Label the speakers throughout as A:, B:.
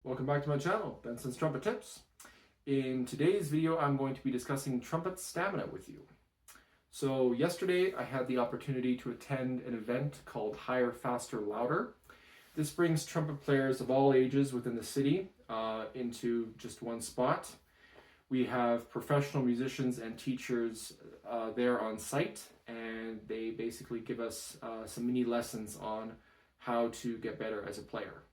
A: Welcome back to my channel, Benson's Trumpet Tips. In today's video, I'm going to be discussing trumpet stamina with you. So yesterday, I had the opportunity to attend an event called Higher, Faster, Louder. This brings trumpet players of all ages within the city into just one spot. We have professional musicians and teachers there on site, and they basically give us some mini lessons on how to get better as a player.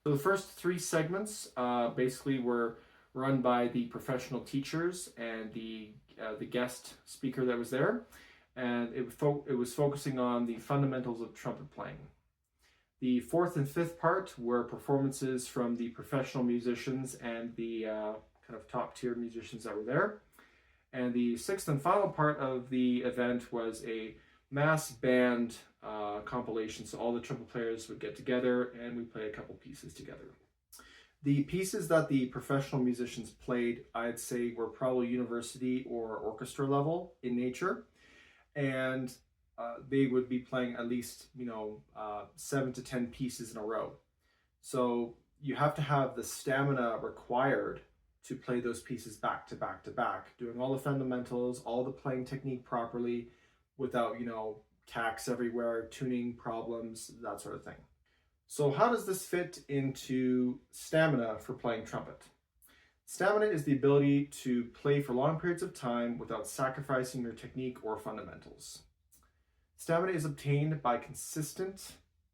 A: So the first three segments basically were run by the professional teachers and the guest speaker that was there, and it was focusing on the fundamentals of trumpet playing. The fourth and fifth part were performances from the professional musicians and the kind of top tier musicians that were there. And the sixth and final part of the event was a mass band compilation, so all the trumpet players would get together and we play a couple pieces together. The pieces that the professional musicians played, I'd say, were probably university or orchestra level in nature, and they would be playing at least 7 to 10 pieces in a row. So you have to have the stamina required to play those pieces back to back to back, doing all the fundamentals, all the playing technique properly, without, tacks everywhere, tuning problems, that sort of thing. So how does this fit into stamina for playing trumpet? Stamina is the ability to play for long periods of time without sacrificing your technique or fundamentals. Stamina is obtained by consistent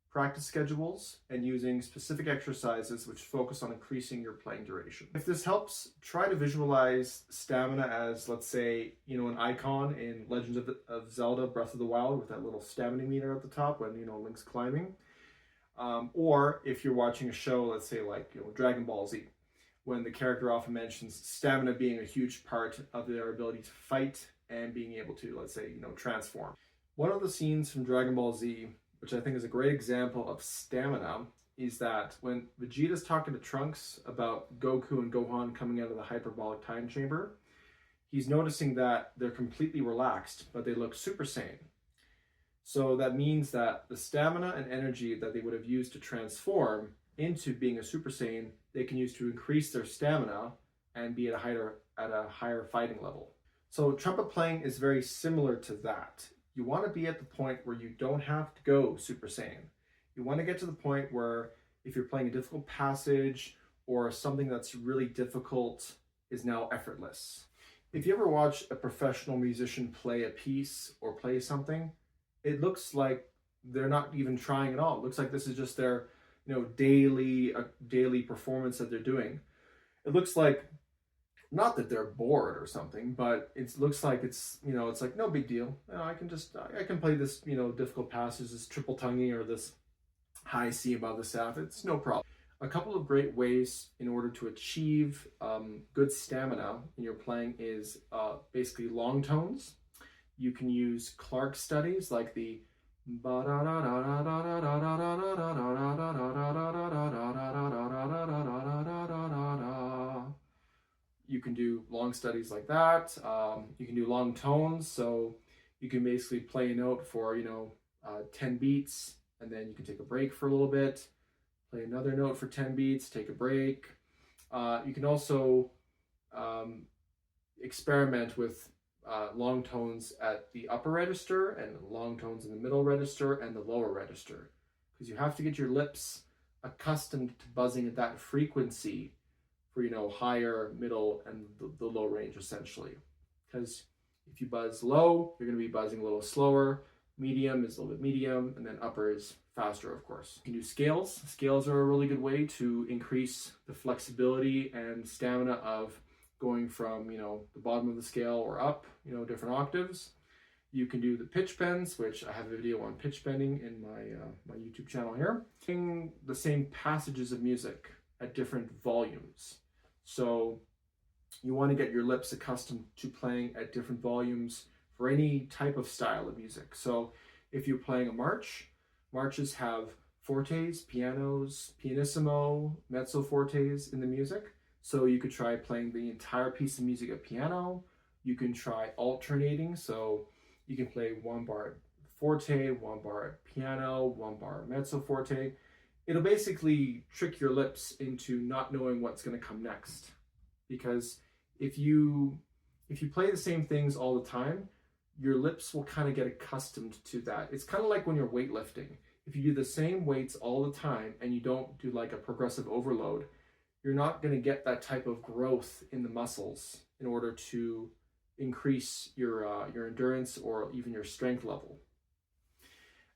A: practice schedules and using specific exercises which focus on increasing your playing duration. If this helps, try to visualize stamina as, let's say, an icon in Legends of Zelda Breath of the Wild with that little stamina meter at the top when, Link's climbing. Or if you're watching a show, let's say like Dragon Ball Z, when the character often mentions stamina being a huge part of their ability to fight and being able to, let's say, transform. One of the scenes from Dragon Ball Z, which I think is a great example of stamina, is that when Vegeta's talking to Trunks about Goku and Gohan coming out of the hyperbolic time chamber, he's noticing that they're completely relaxed, but they look Super Saiyan. So that means that the stamina and energy that they would have used to transform into being a Super Saiyan, they can use to increase their stamina and be at a higher fighting level. So trumpet playing is very similar to that. You want to be at the point where you don't have to go Super Saiyan. You want to get to the point where if you're playing a difficult passage or something that's really difficult is now effortless. If you ever watch a professional musician play a piece or play something, it looks like they're not even trying at all. It looks like this is just their daily performance that they're doing. It looks like, not that they're bored or something, but it looks like it's like no big deal. I can play this difficult passage, this triple tonguing or this high C above the staff. It's no problem. A couple of great ways in order to achieve good stamina in your playing is basically long tones. You can use Clark studies like the you can do long studies like that. You can do long tones, so you can basically play a note for 10 beats, and then you can take a break for a little bit, play another note for 10 beats, take a break. You can also experiment with long tones at the upper register and long tones in the middle register and the lower register, because you have to get your lips accustomed to buzzing at that frequency for higher, middle, and the low range essentially. Because if you buzz low, you're going to be buzzing a little slower. Medium is a little bit medium, and then upper is faster, of course. You can do scales. Scales are a really good way to increase the flexibility and stamina of going from the bottom of the scale or up, different octaves. You can do the pitch bends, which I have a video on pitch bending in my YouTube channel here. Sing the same passages of music at different volumes. So you want to get your lips accustomed to playing at different volumes for any type of style of music. So if you're playing a march, marches have fortes, pianos, pianissimo, mezzo fortes in the music. So you could try playing the entire piece of music at piano. You can try alternating. So you can play one bar at forte, one bar at piano, one bar at mezzo forte. it'll basically trick your lips into not knowing what's going to come next. Because if you play the same things all the time, your lips will kind of get accustomed to that. It's kind of like when you're weightlifting. If you do the same weights all the time and you don't do like a progressive overload, you're not going to get that type of growth in the muscles in order to increase your endurance or even your strength level.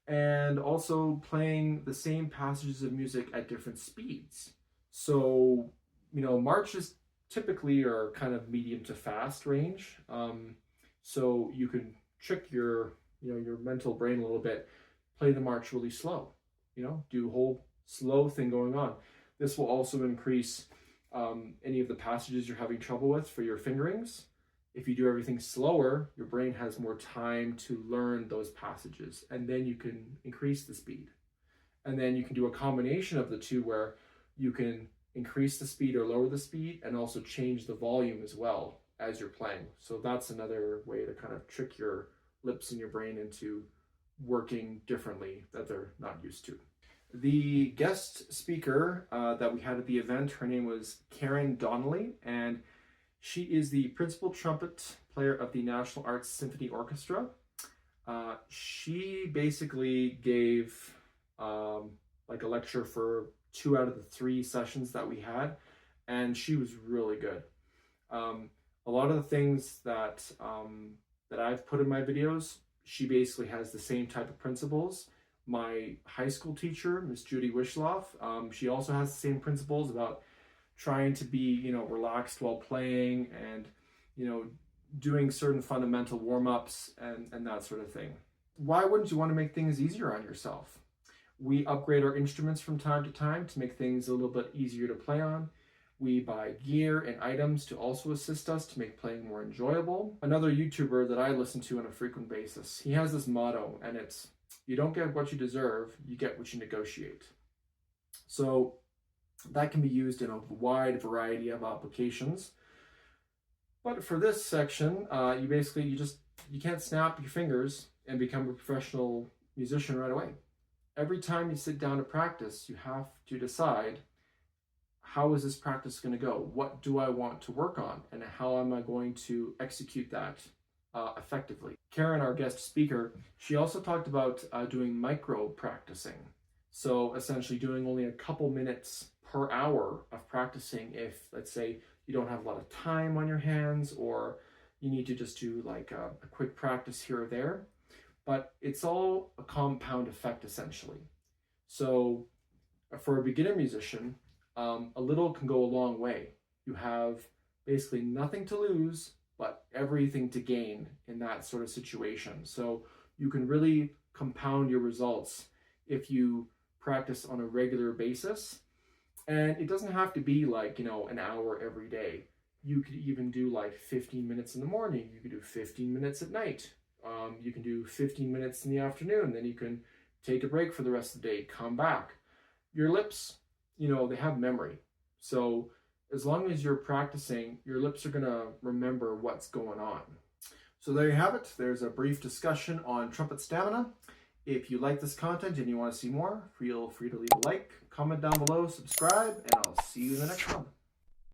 A: And also playing the same passages of music at different speeds. So, marches typically are kind of medium to fast range. So you can trick your mental brain a little bit, play the march really slow, do a whole slow thing going on. This will also increase any of the passages you're having trouble with for your fingerings. If you do everything slower, your brain has more time to learn those passages, and then you can increase the speed. And then you can do a combination of the two where you can increase the speed or lower the speed and also change the volume as well as you're playing. So that's another way to kind of trick your lips and your brain into working differently that they're not used to. The guest speaker that we had at the event, her name was Karen Donnelly, and she is the principal trumpet player of the National Arts Symphony Orchestra. She basically gave like a lecture for 2 out of the 3 sessions that we had, and she was really good. A lot of the things that I've put in my videos, she basically has the same type of principles. My high school teacher, Miss Judy Wishloff, she also has the same principles about trying to be, relaxed while playing and, doing certain fundamental warm-ups and that sort of thing. Why wouldn't you want to make things easier on yourself? We upgrade our instruments from time to time to make things a little bit easier to play on. We buy gear and items to also assist us to make playing more enjoyable. Another YouTuber that I listen to on a frequent basis, he has this motto, and it's, you don't get what you deserve, you get what you negotiate. So that can be used in a wide variety of applications. But for this section, you can't snap your fingers and become a professional musician right away. Every time you sit down to practice, you have to decide, how is this practice going to go? What do I want to work on? And how am I going to execute that effectively? Karen, our guest speaker, she also talked about doing micro practicing. So essentially doing only a couple minutes per hour of practicing if, let's say, you don't have a lot of time on your hands, or you need to just do like a quick practice here or there. But it's all a compound effect, essentially. So for a beginner musician, a little can go a long way. You have basically nothing to lose, but everything to gain in that sort of situation. So you can really compound your results if you practice on a regular basis. And it doesn't have to be like, an hour every day. You could even do like 15 minutes in the morning. You could do 15 minutes at night. You can do 15 minutes in the afternoon. Then you can take a break for the rest of the day, come back. Your lips, they have memory. So as long as you're practicing, your lips are going to remember what's going on. So there you have it. There's a brief discussion on trumpet stamina. If you like this content and you want to see more, feel free to leave a like, comment down below, subscribe, and I'll see you in the next one.